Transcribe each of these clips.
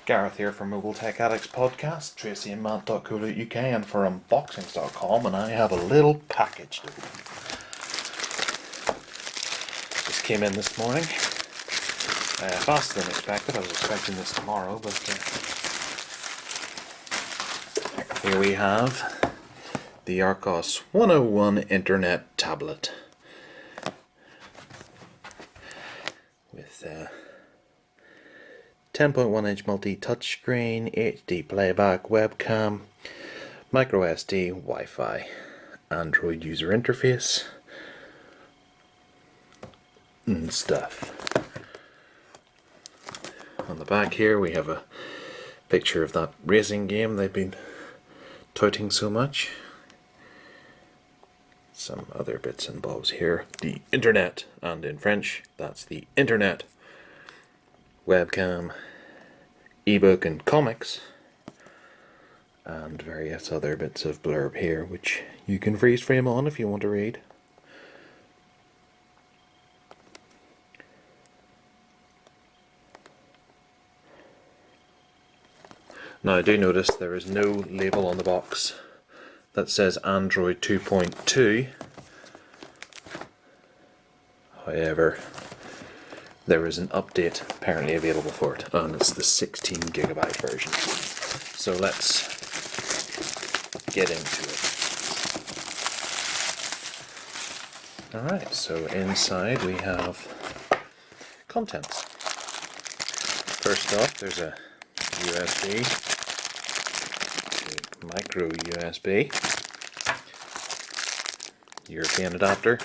Gareth here from Mobile Tech Addicts Podcast, tracyandmatt.co.uk, and for unboxings.com, and I have a little package to open. This came in this morning, faster than expected. I was expecting this tomorrow, but here we have the Archos 101 Internet tablet with 10.1-inch multi-touchscreen, HD playback, webcam, micro SD, Wi-Fi, Android user interface, and stuff. On the back here we have a picture of that racing game they've been touting so much. Some other bits and bobs here. The internet, and in French, that's the internet. Webcam, ebook and comics, and various other bits of blurb here which you can freeze frame on if you want to read. Now I do notice there is no label on the box that says Android 2.2. However, there is an update apparently available for it, and it's the 16GB version. So let's get into it. Alright, so inside we have contents. First off, there's a USB, a micro USB, European adapter,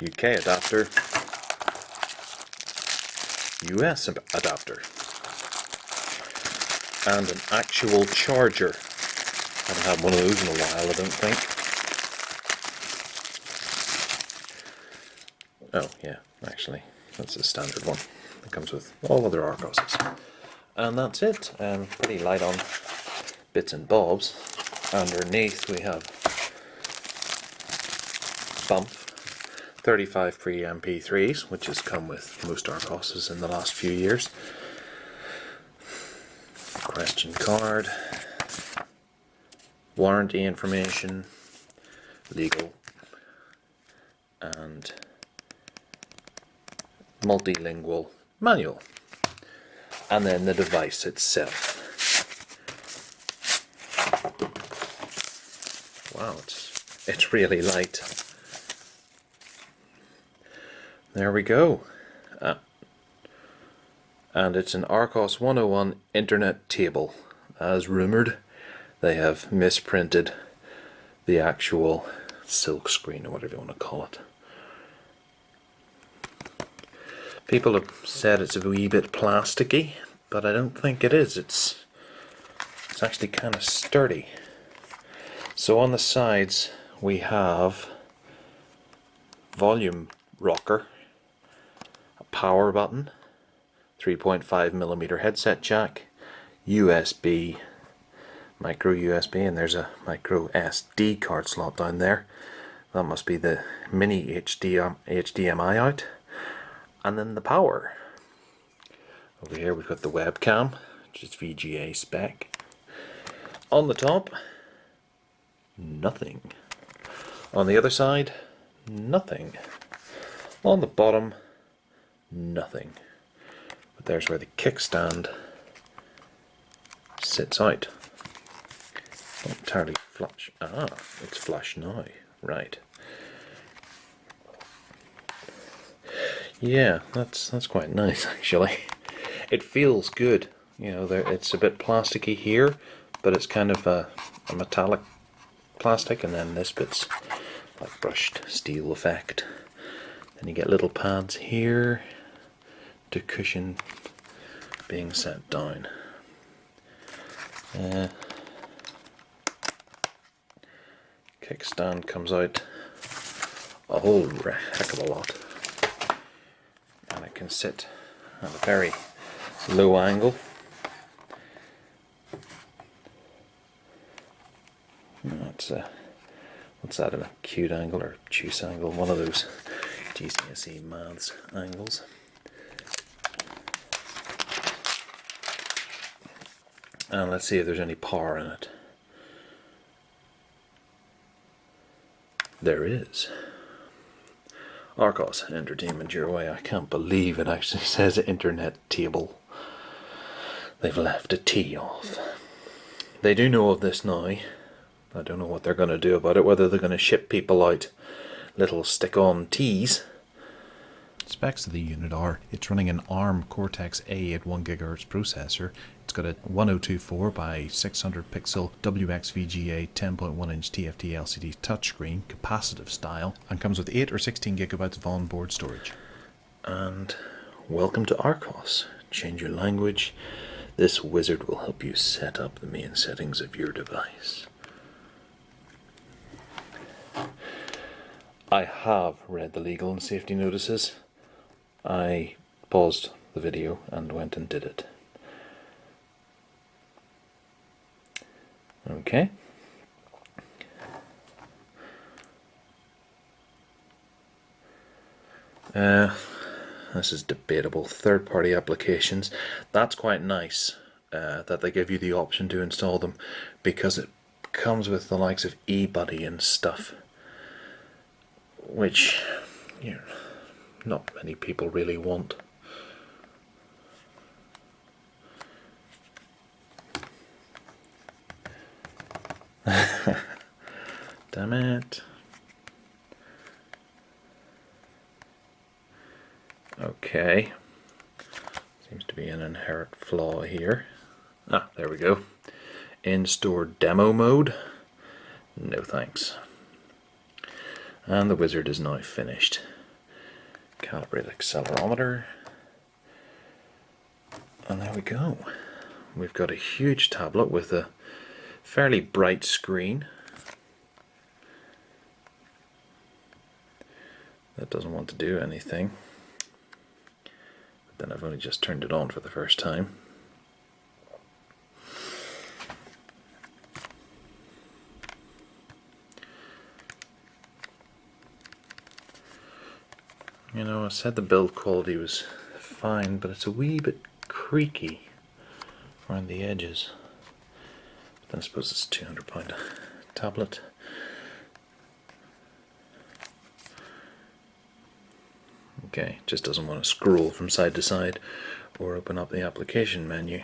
UK adapter, US adapter, and an actual charger. I haven't had one of those in a while, I don't think. Oh yeah, actually, that's a standard one. It comes with all other Archoses. And that's it. Pretty light on bits and bobs. Underneath we have bump 35 free MP3s, which has come with most Archoses in the last few years. Question card, warranty information, legal, and multilingual manual. And then the device itself. Wow, it's really light. There we go. And it's an Archos 101 Internet table. As rumoured, they have misprinted the actual silk screen, or whatever you want to call it. People have said it's a wee bit plasticky, but I don't think it is. It's actually kind of sturdy. So on the sides we have volume rocker, a power button, 3.5mm headset jack, USB, micro USB, and there's a micro SD card slot down there. That must be the mini HDMI out. And then the power. Over here we've got the webcam, which is VGA spec. On the top, nothing. On the other side, nothing. On the bottom, nothing. But there's where the kickstand sits out. Not entirely flush. Ah, it's flush now. Right. Yeah, that's quite nice actually. It feels good. You know, it's a bit plasticky here, but it's kind of a metallic plastic, and then this bit's like brushed steel effect. Then you get little pads here to cushion being set down. Kickstand comes out a whole heck of a lot. And it can sit at a very low angle. That's what's that, an acute angle or obtuse angle? One of those GCSE maths angles. And let's see if there's any power in it. There is. Archos, entertainment your way. I can't believe it actually says internet table. They've left a T off. They do know of this now. I don't know what they're going to do about it, whether they're going to ship people out little stick-on T's. Specs of the unit are, it's running an ARM Cortex-A at 1GHz processor. It's got a 1024 by 600 pixel WXVGA 10.1 inch TFT LCD touchscreen, capacitive style, and comes with 8 or 16 gigabytes of onboard storage. And welcome to Archos. Change your language. This wizard will help you set up the main settings of your device. I have read the legal and safety notices. I paused the video and went and did it. Okay. This is debatable. Third-party applications. That's quite nice that they give you the option to install them, because it comes with the likes of eBuddy and stuff, which, you know, not many people really want. Damn it. Okay. Seems to be an inherent flaw here. Ah, there we go. In-store demo mode. No thanks. And the wizard is now finished. Calibrate accelerometer. And there we go. We've got a huge tablet with a fairly bright screen that doesn't want to do anything. But then I've only just turned it on for the first time. You know, I said the build quality was fine, but it's a wee bit creaky around the edges. But I suppose it's a £200 tablet. Okay, just doesn't want to scroll from side to side or open up the application menu.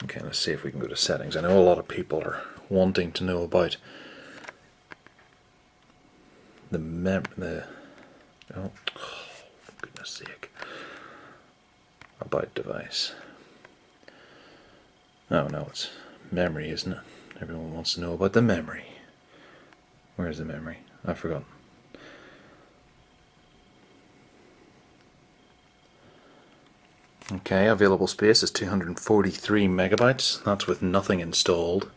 Okay, let's see if we can go to settings. I know a lot of people are wanting to know about oh, for goodness sake, about device. Oh no, it's memory, isn't it? Everyone wants to know about the memory. Where's the memory? I've forgotten. Okay, available space is 243 megabytes. That's with nothing installed.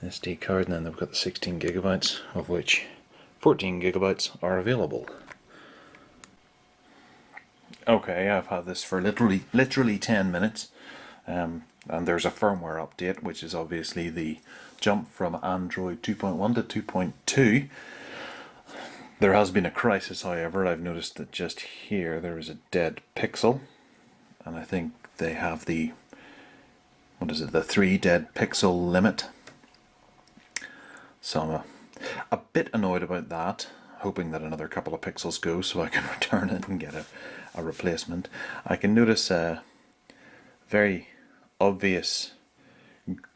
SD card, and then they've got the 16 gigabytes, of which 14 gigabytes are available. Okay, I've had this for literally 10 minutes, and there's a firmware update, which is obviously the jump from Android 2.1 to 2.2. There has been a crisis, however. I've noticed that just here there is a dead pixel, and I think they have the, what is it, the 3 dead pixel limit. So I'm a bit annoyed about that, hoping that another couple of pixels go so I can return it and get a replacement. I can notice a very obvious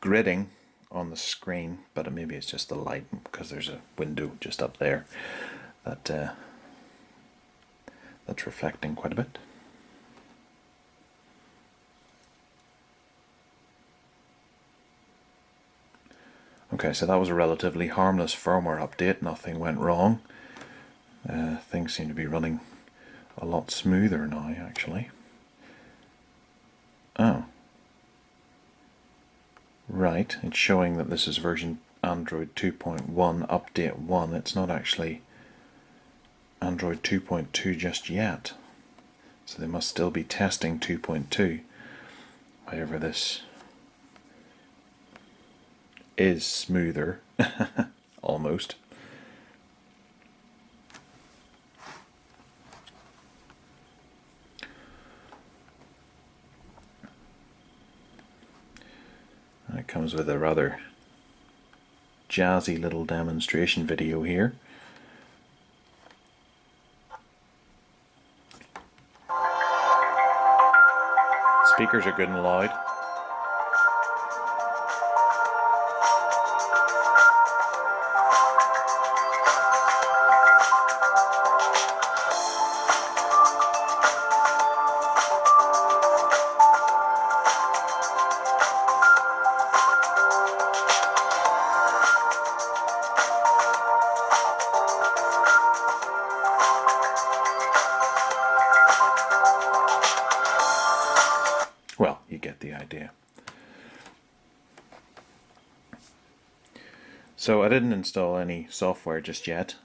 gridding on the screen, but maybe it's just the light, because there's a window just up there that's reflecting quite a bit. Okay, so that was a relatively harmless firmware update. Nothing went wrong. Things seem to be running a lot smoother now, actually. Oh. Right, it's showing that this is version Android 2.1 update 1. It's not actually Android 2.2 just yet. So they must still be testing 2.2. However, this is smoother, almost. It comes with a rather jazzy little demonstration video here. Speakers are good and loud. Well, you get the idea. So I didn't install any software just yet.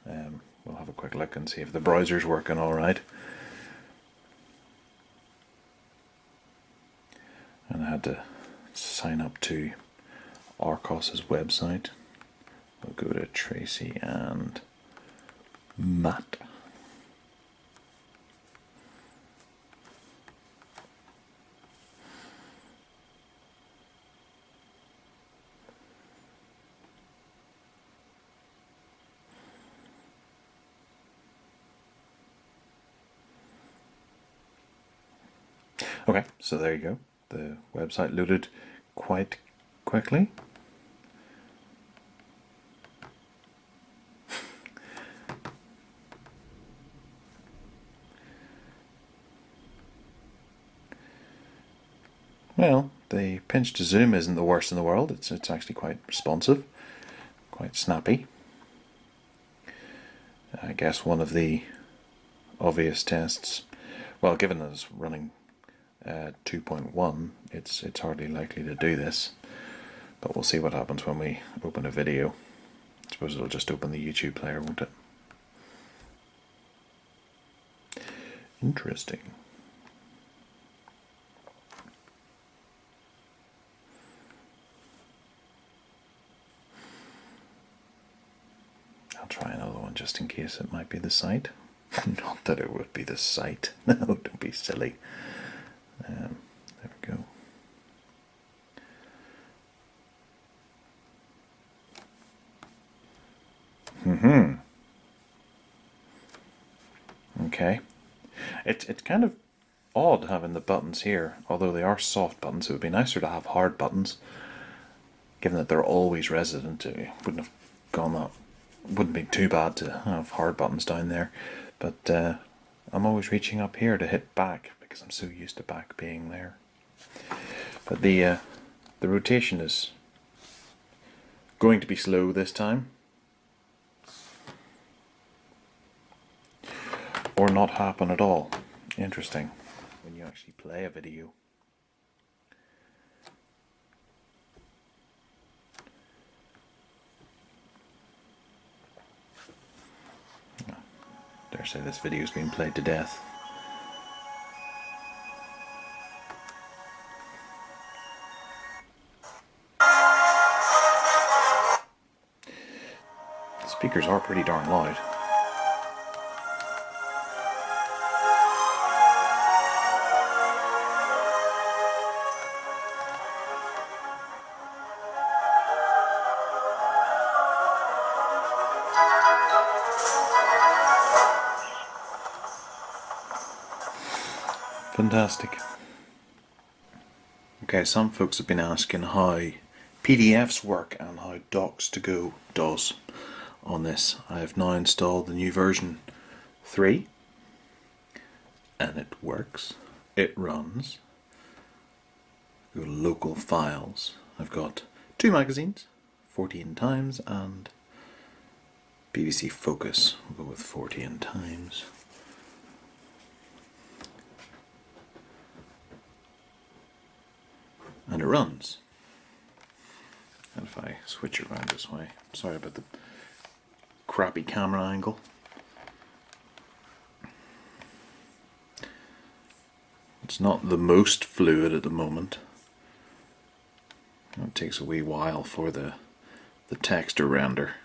We'll have a quick look and see if the browser's working alright. And I had to sign up to Archos' website. We'll go to Tracy and Matt. Okay, so there you go. The website loaded quite quickly. Well, the pinch to zoom isn't the worst in the world. It's actually quite responsive, quite snappy. I guess one of the obvious tests, well, given that it's running 2.1, it's hardly likely to do this, but we'll see what happens when we open a video. I suppose it'll just open the YouTube player, won't it? Interesting. I'll try another one just in case it might be the site. Not that it would be the site. No, don't be silly. There we go. Okay. It's kind of odd having the buttons here, although they are soft buttons. It would be nicer to have hard buttons, given that they're always resident. It wouldn't have gone up. Wouldn't be too bad to have hard buttons down there, but I'm always reaching up here to hit back because I'm so used to back being there. But the rotation is going to be slow this time, or not happen at all. Interesting when you actually play a video. Dare say this video is being played to death. The speakers are pretty darn loud. Fantastic. Okay, some folks have been asking how PDFs work and how Docs2Go does on this. I have now installed the new version 3 and it works. It runs. Go to local files. I've got 2 magazines, 14 Times and BBC Focus. We'll go with 14 Times. And it runs. And if I switch it around this way, sorry about the crappy camera angle. It's not the most fluid at the moment. It takes a wee while for the text to render,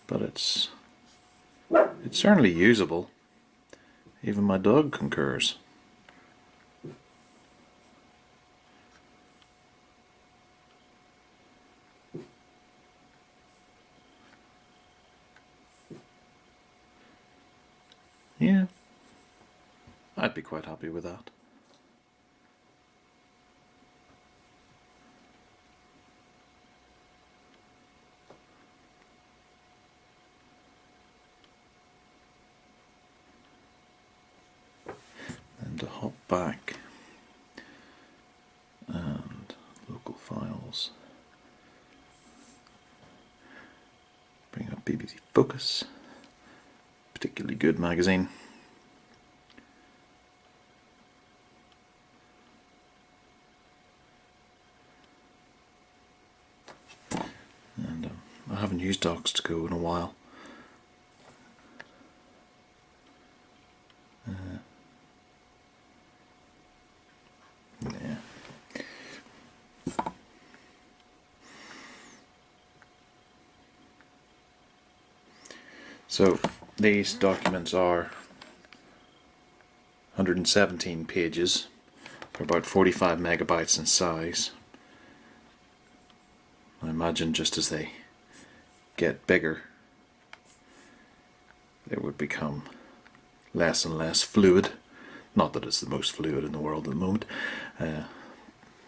but it's certainly usable. Even my dog concurs. Yeah, I'd be quite happy with that. And to hop back and local files, bring up BBC Focus, particularly good magazine. And I haven't used Docs to Go in a while. Yeah. So these documents are 117 pages. They're about 45 megabytes in size. I imagine just as they get bigger, it would become less and less fluid. Not that it's the most fluid in the world at the moment.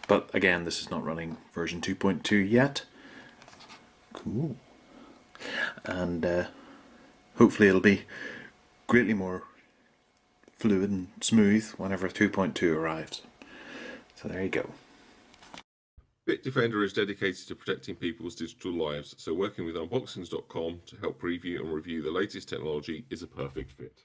But again, this is not running version 2.2 yet. Cool. And hopefully it'll be greatly more fluid and smooth whenever 2.2 arrives. So there you go. Bitdefender is dedicated to protecting people's digital lives, so working with unboxings.com to help preview and review the latest technology is a perfect fit.